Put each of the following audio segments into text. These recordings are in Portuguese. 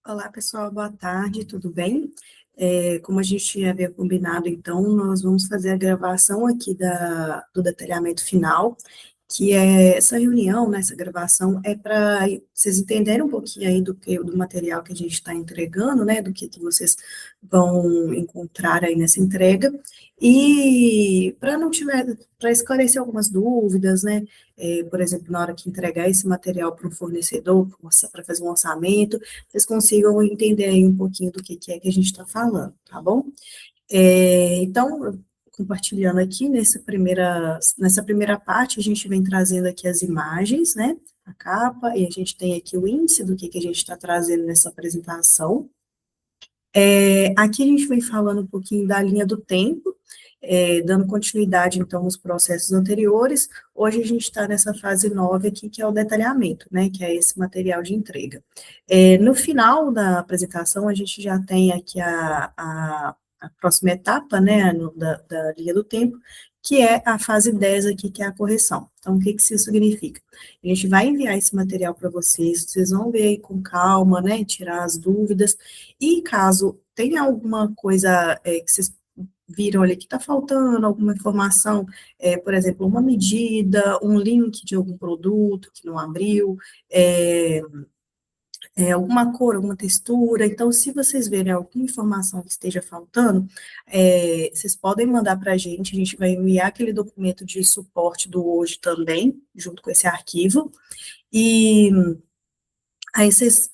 Olá, pessoal, boa tarde, tudo bem? Como a gente havia combinado, então, nós vamos fazer a gravação aqui do detalhamento final, que é essa reunião, né, essa gravação é para vocês entenderem um pouquinho aí do material que a gente está entregando, né, do que vocês vão encontrar aí nessa entrega, e para esclarecer algumas dúvidas, né, por exemplo, na hora que entregar esse material para o fornecedor, para fazer um orçamento, vocês consigam entender aí um pouquinho do que é que a gente está falando, tá bom? Então, compartilhando aqui nessa primeira parte, a gente vem trazendo aqui as imagens, né? A capa, e a gente tem aqui o índice do que a gente está trazendo nessa apresentação. Aqui a gente vem falando um pouquinho da linha do tempo, dando continuidade, então, aos processos anteriores. Hoje a gente está nessa fase 9 aqui, que é o detalhamento, né, que é esse material de entrega. No final da apresentação, a gente já tem aqui a próxima etapa, né, da linha do tempo, que é a fase 10 aqui, que é a correção. Então, o que isso significa? A gente vai enviar esse material para vocês vão ver aí com calma, né, tirar as dúvidas, e caso tenha alguma coisa que vocês viram ali que está faltando, alguma informação, por exemplo, uma medida, um link de algum produto que não abriu, é, alguma cor, alguma textura. Então, se vocês verem alguma informação que esteja faltando, vocês podem mandar para a gente vai enviar aquele documento de suporte do hoje também, junto com esse arquivo, e aí vocês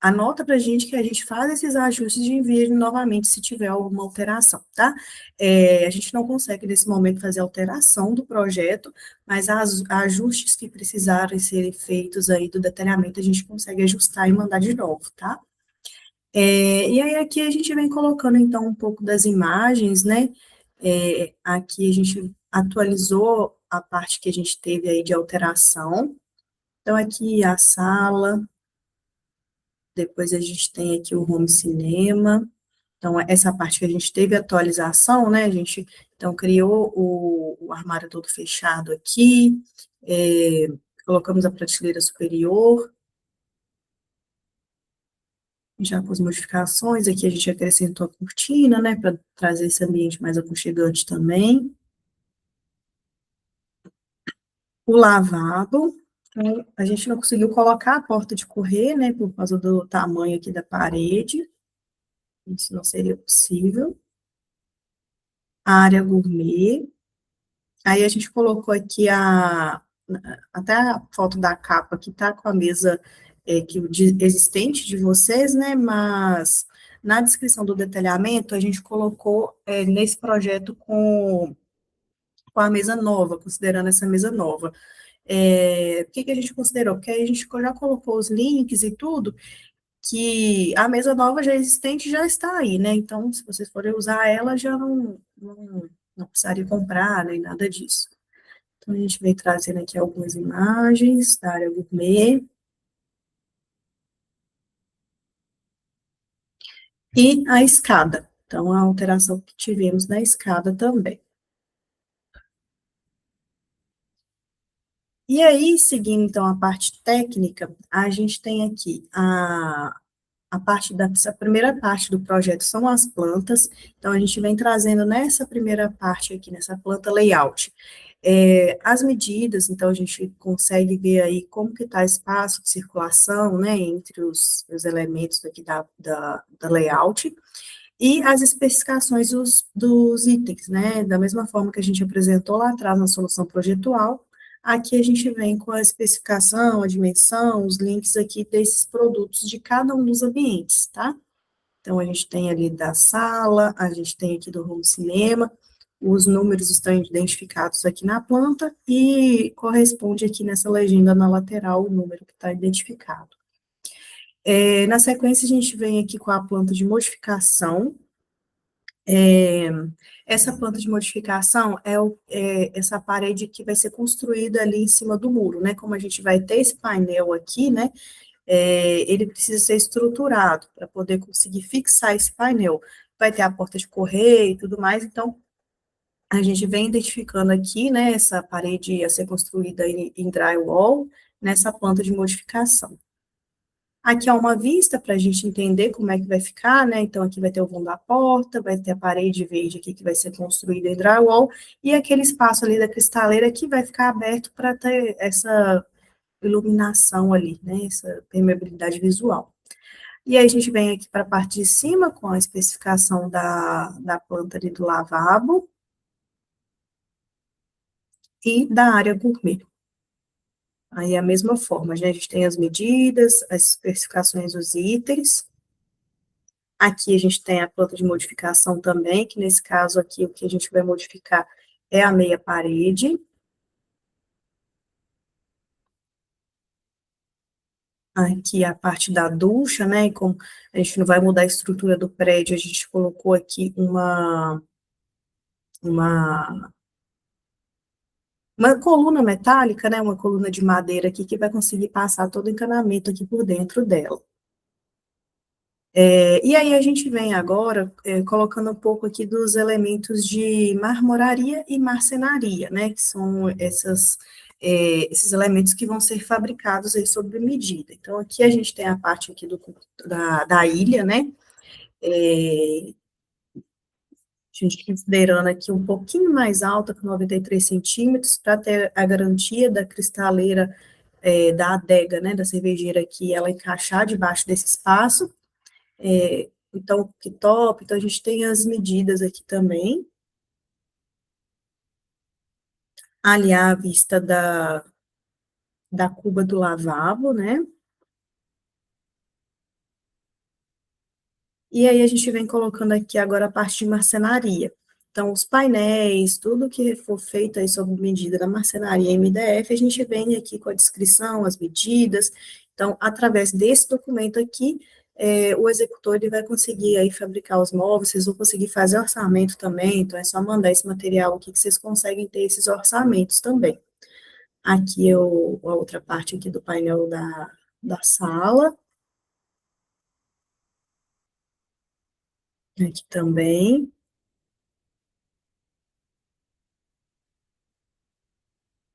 anota para a gente que a gente faz esses ajustes e envia novamente se tiver alguma alteração, tá? A gente não consegue, nesse momento, fazer alteração do projeto, mas ajustes que precisarem serem feitos aí do detalhamento, a gente consegue ajustar e mandar de novo, tá? E aí aqui a gente vem colocando, então, um pouco das imagens, né? Aqui a gente atualizou a parte que a gente teve aí de alteração. Então, aqui a sala, depois a gente tem aqui o home cinema. Então, essa parte que a gente teve atualização, né? A gente, então, criou o armário todo fechado aqui, é, colocamos a prateleira superior, já com as modificações. Aqui a gente acrescentou a cortina, né? Para trazer esse ambiente mais aconchegante também. O lavabo. Então, a gente não conseguiu colocar a porta de correr, né? Por causa do tamanho aqui da parede. Isso não seria possível. A área gourmet. Aí a gente colocou aqui até a foto da capa que tá com a mesa existente de vocês, né? Mas na descrição do detalhamento a gente colocou nesse projeto com a mesa nova, considerando essa mesa nova. Por que a gente considerou? Porque aí a gente já colocou os links e tudo, que a mesa nova já existente já está aí, né? Então, se vocês forem usar ela, já não precisaria comprar, nem nada disso. Então, a gente vem trazendo aqui algumas imagens da área gourmet. E a escada. Então, a alteração que tivemos na escada também. E aí, seguindo, então, a parte técnica, a gente tem aqui a parte essa primeira parte do projeto são as plantas, então a gente vem trazendo nessa primeira parte aqui, nessa planta layout, as medidas, então a gente consegue ver aí como que está o espaço de circulação, né, entre os elementos aqui da layout, e as especificações dos itens, né, da mesma forma que a gente apresentou lá atrás na solução projetual, aqui a gente vem com a especificação, a dimensão, os links aqui desses produtos de cada um dos ambientes, tá? Então, a gente tem ali da sala, a gente tem aqui do home cinema, os números estão identificados aqui na planta e corresponde aqui nessa legenda na lateral o número que está identificado. Na sequência, a gente vem aqui com a planta de modificação. Essa planta de modificação essa parede que vai ser construída ali em cima do muro, né? Como a gente vai ter esse painel aqui, né? Ele precisa ser estruturado para poder conseguir fixar esse painel. Vai ter a porta de correio e tudo mais, então a gente vem identificando aqui, né? Essa parede a ser construída em drywall nessa planta de modificação. Aqui é uma vista para a gente entender como é que vai ficar, né? Então, aqui vai ter o vão da porta, vai ter a parede verde aqui que vai ser construída em drywall, e aquele espaço ali da cristaleira que vai ficar aberto para ter essa iluminação ali, né? Essa permeabilidade visual. E aí a gente vem aqui para a parte de cima com a especificação da planta ali do lavabo e da área gourmet. Aí é a mesma forma, né? A gente tem as medidas, as especificações dos itens. Aqui a gente tem a planta de modificação também, que nesse caso aqui o que a gente vai modificar é a meia parede. Aqui a parte da ducha, né? E como a gente não vai mudar a estrutura do prédio, a gente colocou aqui uma, uma coluna metálica, né? Uma coluna de madeira aqui que vai conseguir passar todo o encanamento aqui por dentro dela. E aí a gente vem agora colocando um pouco aqui dos elementos de marmoraria e marcenaria, né, que são esses elementos que vão ser fabricados aí sob medida. Então, aqui a gente tem a parte aqui da ilha, né, a gente considerando aqui um pouquinho mais alta, com 93 centímetros, para ter a garantia da cristaleira, da adega, né, da cervejeira aqui, ela encaixar debaixo desse espaço. Então, que top. Então, a gente tem as medidas aqui também. Ali a vista da cuba do lavabo, né? E aí a gente vem colocando aqui agora a parte de marcenaria. Então, os painéis, tudo que for feito aí sob medida da marcenaria MDF, a gente vem aqui com a descrição, as medidas. Então, através desse documento aqui, o executor ele vai conseguir aí fabricar os móveis, vocês vão conseguir fazer orçamento também, então é só mandar esse material aqui que vocês conseguem ter esses orçamentos também. Aqui é a outra parte aqui do painel da sala, aqui também.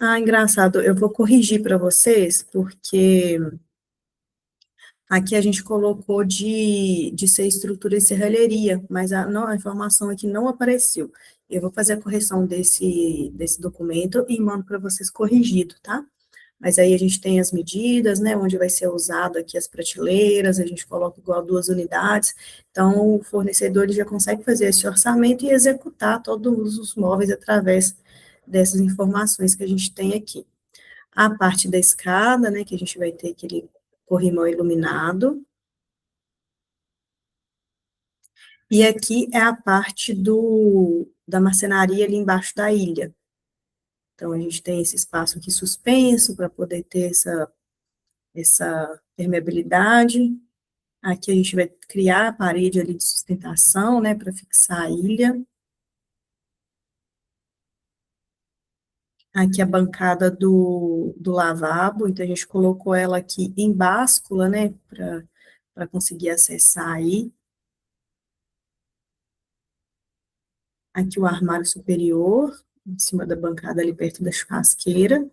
Ah, engraçado, eu vou corrigir para vocês, porque aqui a gente colocou de ser estrutura e serralheria, mas a informação aqui não apareceu. Eu vou fazer a correção desse documento e mando para vocês corrigido, tá? Mas aí a gente tem as medidas, né, onde vai ser usado aqui as prateleiras, a gente coloca igual 2 unidades, então o fornecedor ele já consegue fazer esse orçamento e executar todos os móveis através dessas informações que a gente tem aqui. A parte da escada, né, que a gente vai ter aquele corrimão iluminado, e aqui é a parte da marcenaria ali embaixo da ilha. Então, a gente tem esse espaço aqui suspenso para poder ter essa permeabilidade. Aqui a gente vai criar a parede ali de sustentação, né, para fixar a ilha. Aqui a bancada do lavabo, então a gente colocou ela aqui em báscula, né, para conseguir acessar aí. Aqui o armário superior, em cima da bancada ali perto da churrasqueira.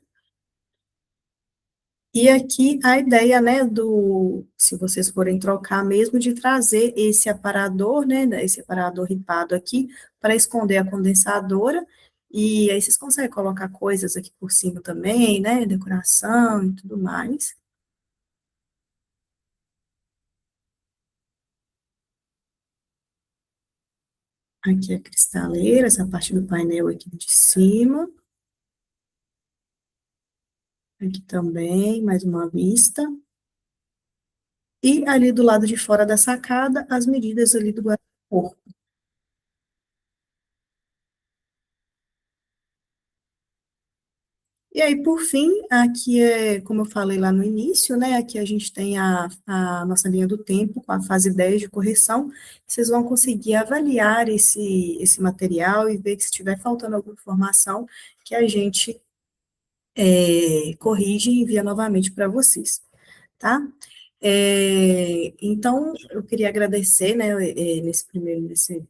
E aqui a ideia, né, se vocês forem trocar mesmo, de trazer esse aparador, né, esse aparador ripado aqui, para esconder a condensadora, e aí vocês conseguem colocar coisas aqui por cima também, né, decoração e tudo mais. Aqui a cristaleira, essa parte do painel aqui de cima. Aqui também, mais uma vista. E ali do lado de fora da sacada, as medidas ali do guarda-corpo. E aí, por fim, aqui é, como eu falei lá no início, né, aqui a gente tem a nossa linha do tempo, com a fase 10 de correção, vocês vão conseguir avaliar esse material e ver que se estiver faltando alguma informação, que a gente corrige e envia novamente para vocês, tá? Então, eu queria agradecer, né, nesse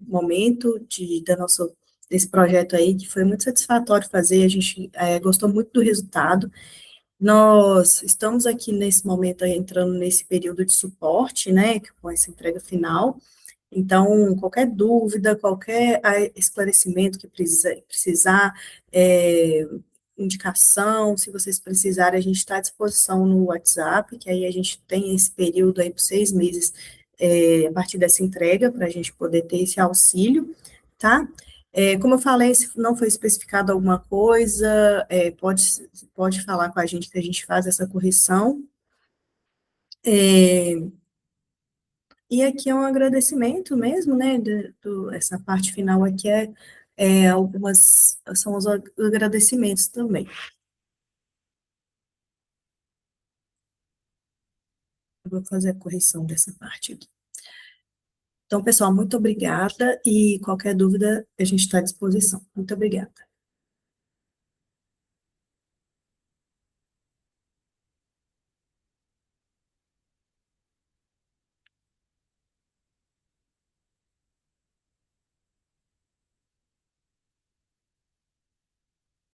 momento desse projeto aí, que foi muito satisfatório fazer, a gente gostou muito do resultado, Nós estamos aqui nesse momento aí, entrando nesse período de suporte, né, com essa entrega final. Então, qualquer dúvida, qualquer esclarecimento que precisar, é, indicação, se vocês precisarem, a gente está à disposição no WhatsApp, que aí a gente tem esse período aí por 6 meses, a partir dessa entrega, para a gente poder ter esse auxílio, tá? Como eu falei, se não foi especificado alguma coisa, pode falar com a gente que a gente faz essa correção. E aqui é um agradecimento mesmo, né? Essa parte final aqui são os agradecimentos também. Eu vou fazer a correção dessa parte aqui. Então, pessoal, muito obrigada e qualquer dúvida a gente está à disposição. Muito obrigada.